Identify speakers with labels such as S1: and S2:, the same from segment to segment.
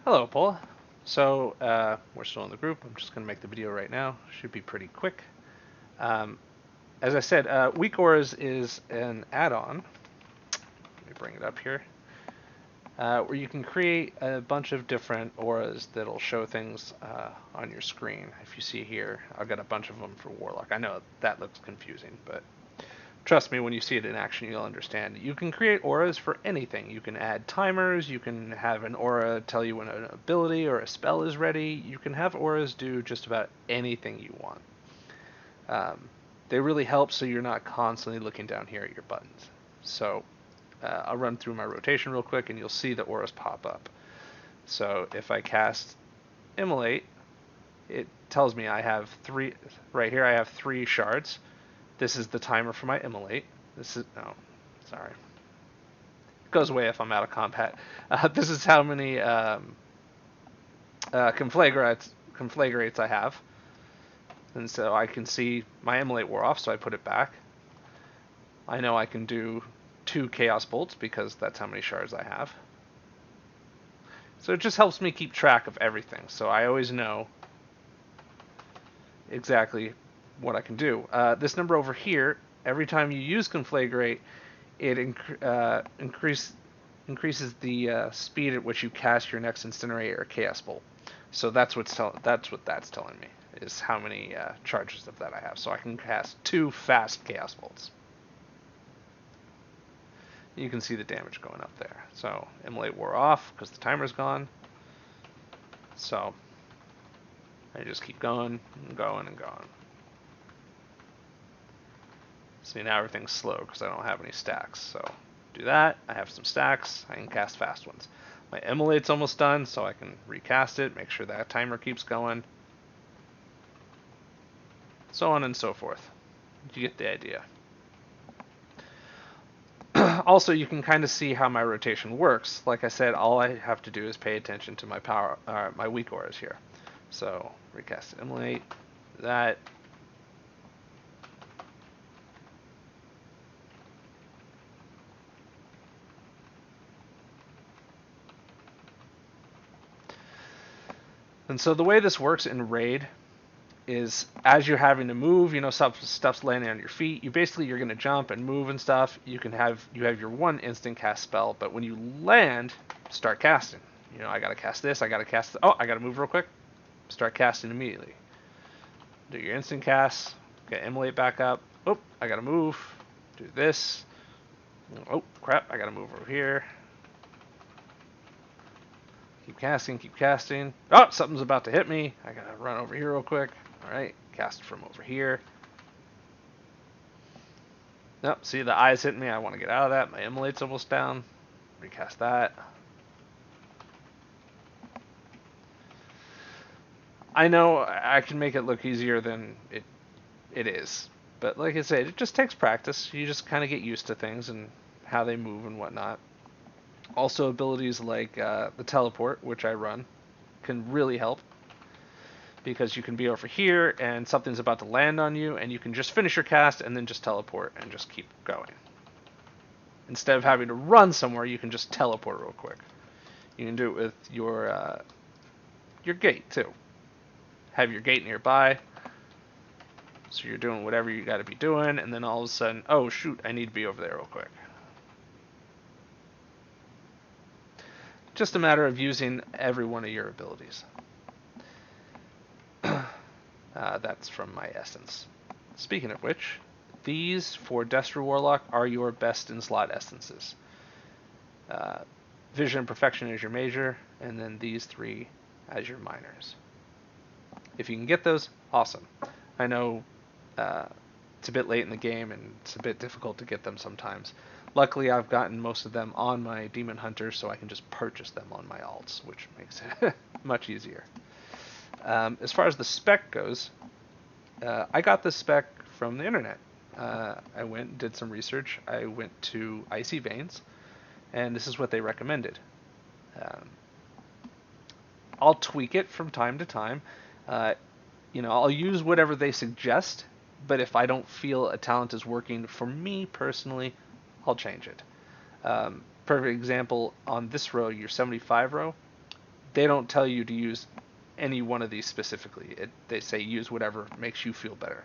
S1: Hello, Paul. So, we're still in the group. I'm just going to make the video right now. Should be pretty quick. Um, as I said, Weak Auras is an add-on. Let me bring it up here. Where you can create a bunch of different auras that'll show things on your screen. If you see here, I've got a bunch of them for Warlock. I know that looks confusing, but trust me, when you see it in action, you'll understand. You can create auras for anything. You can add timers. You can have an aura tell you when an ability or a spell is ready. You can have auras do just about anything you want. Um, they really help so you're not constantly looking down here at your buttons. So I'll run through my rotation real quick and you'll see the auras pop up. So if I cast Immolate, it tells me I have three, right here I have 3 shards. This is the timer for my Immolate. This is, no, sorry. It goes away if I'm out of combat. This is how many conflagrates I have. And so I can see my Immolate wore off, so I put it back. I know I can do 2 Chaos Bolts because that's how many shards I have. So it just helps me keep track of everything. So I always know exactly what I can do. This number over here, every time you use Conflagrate, it increases the speed at which you cast your next Incinerate or Chaos Bolt. So that's what that's telling me, is how many charges of that I have. So I can cast 2 fast Chaos Bolts. You can see the damage going up there. So Immolate wore off because the timer's gone. So I just keep going and going and going. See, now everything's slow because I don't have any stacks. So do that. I have some stacks. I can cast fast ones. My Immolate's almost done, so I can recast it, make sure that timer keeps going. So on and so forth. You get the idea. Also, you can kind of see how my rotation works. Like I said, all I have to do is pay attention to my my weak auras here. So recast Immolate, that. And so the way this works in Raid is as you're having to move, stuff's landing on your feet. You're going to jump and move and stuff. You have your one instant cast spell, but when you land, start casting. I gotta cast this. I gotta cast. Oh, I gotta move real quick. Start casting immediately. Do your instant cast. Get Immolate back up. Oh, I gotta move. Do this. Oh crap! I gotta move over here. Keep casting, keep casting. Oh, something's about to hit me. I gotta run over here real quick. Alright, cast from over here. Nope, see the eyes hitting me. I want to get out of that. My Immolate's almost down. Recast that. I know I can make it look easier than it is. But like I said, it just takes practice. You just kind of get used to things and how they move and whatnot. Also, abilities like the teleport, which I run, can really help. Because you can be over here and something's about to land on you and you can just finish your cast and then just teleport and just keep going. Instead of having to run somewhere, you can just teleport real quick. You can do it with your gate too. Have your gate nearby, so you're doing whatever you got to be doing, and then all of a sudden, oh shoot, I need to be over there real quick. Just a matter of using every one of your abilities. That's from my essence. Speaking of which, these for Destro Warlock are your best in slot essences. Vision and Perfection is your major, and then these 3 as your minors. If you can get those, awesome. I know it's a bit late in the game and it's a bit difficult to get them sometimes. Luckily, I've gotten most of them on my Demon Hunter, so I can just purchase them on my alts, which makes it much easier. As far as the spec goes, I got this spec from the internet. I went and did some research. I went to Icy Veins, and this is what they recommended. I'll tweak it from time to time. I'll use whatever they suggest, but if I don't feel a talent is working for me personally, I'll change it. Perfect example on this row, your 75 row. they don't tell you to use any one of these specifically. They say use whatever makes you feel better.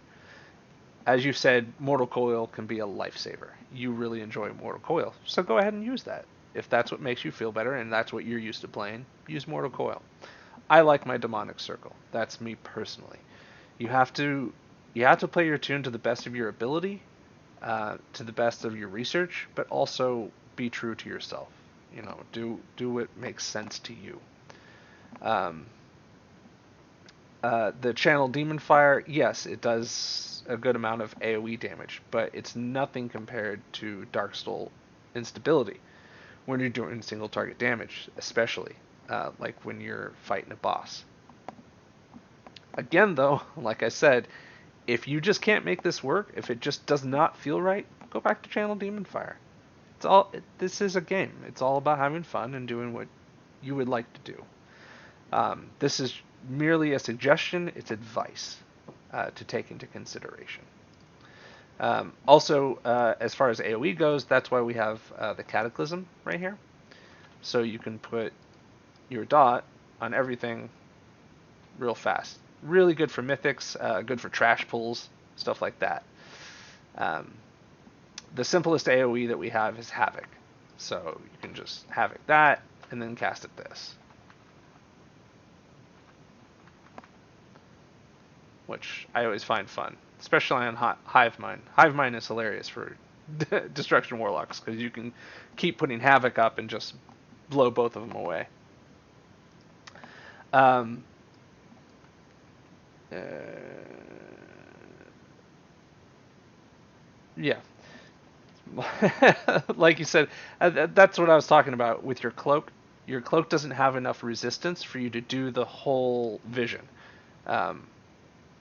S1: As you said, Mortal Coil can be a lifesaver. You really enjoy Mortal Coil, so go ahead and use that. If that's what makes you feel better and that's what you're used to playing, use Mortal Coil. I like my Demonic Circle. That's me personally. You have to play your tune to the best of your ability, to the best of your research, but also be true to yourself. Do what makes sense to you. Um, the Channel Demon Fire, yes, it does a good amount of AoE damage, but it's nothing compared to Dark Soul instability when you're doing single target damage, especially like when you're fighting a boss. Again, though, like I said, if you just can't make this work, if it just does not feel right, go back to Channel Demon Fire. This is a game. It's all about having fun and doing what you would like to do. This is merely a suggestion. It's advice to take into consideration. Also, as far as AoE goes, that's why we have the Cataclysm right here. So you can put your dot on everything real fast. Really good for mythics, good for trash pulls, stuff like that. The simplest AoE that we have is Havoc. So you can just Havoc that, and then cast it this. Which I always find fun, especially on Hive Mind. Hive Mind is hilarious for Destruction Warlocks, because you can keep putting Havoc up and just blow both of them away. Yeah. Like you said, that's what I was talking about with your cloak. Your cloak doesn't have enough resistance for you to do the whole vision.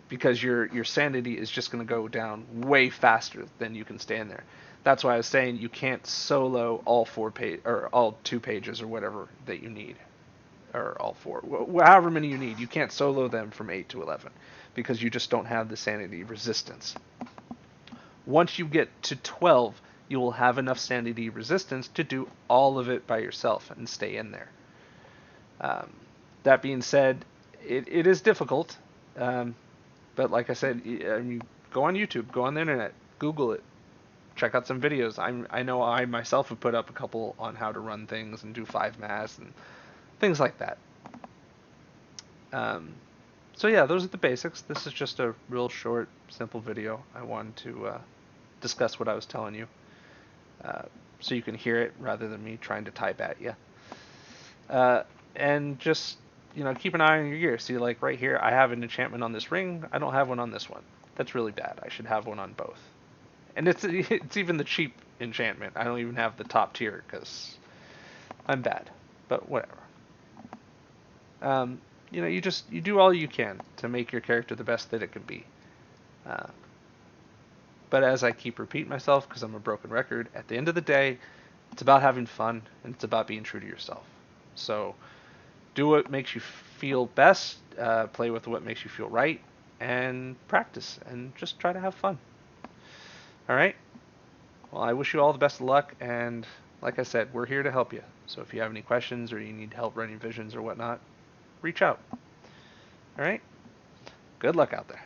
S1: Because your sanity is just going to go down way faster than you can stand there. That's why I was saying you can't solo all 4 page or all 2 pages or whatever that you need, or all 4, however many you need. You can't solo them from 8 to 11 because you just don't have the sanity resistance. Once you get to 12, you will have enough sanity resistance to do all of it by yourself and stay in there. That being said, it is difficult. But like I said, go on YouTube, go on the internet, Google it, check out some videos. I know I myself have put up a couple on how to run things and do 5 mass and things like that. So yeah, those are the basics. This is just a real short, simple video. I wanted to discuss what I was telling you, so you can hear it rather than me trying to type at you. And just keep an eye on your gear. See, like right here, I have an enchantment on this ring. I don't have one on this one. That's really bad. I should have one on both. And it's even the cheap enchantment. I don't even have the top tier because I'm bad. But whatever. You do all you can to make your character the best that it can be. But as I keep repeating myself, because I'm a broken record, at the end of the day, it's about having fun and it's about being true to yourself. So do what makes you feel best, play with what makes you feel right, and practice, and just try to have fun. Alright? Well, I wish you all the best of luck, and like I said, we're here to help you. So if you have any questions or you need help running visions or whatnot, reach out. Alright? Good luck out there.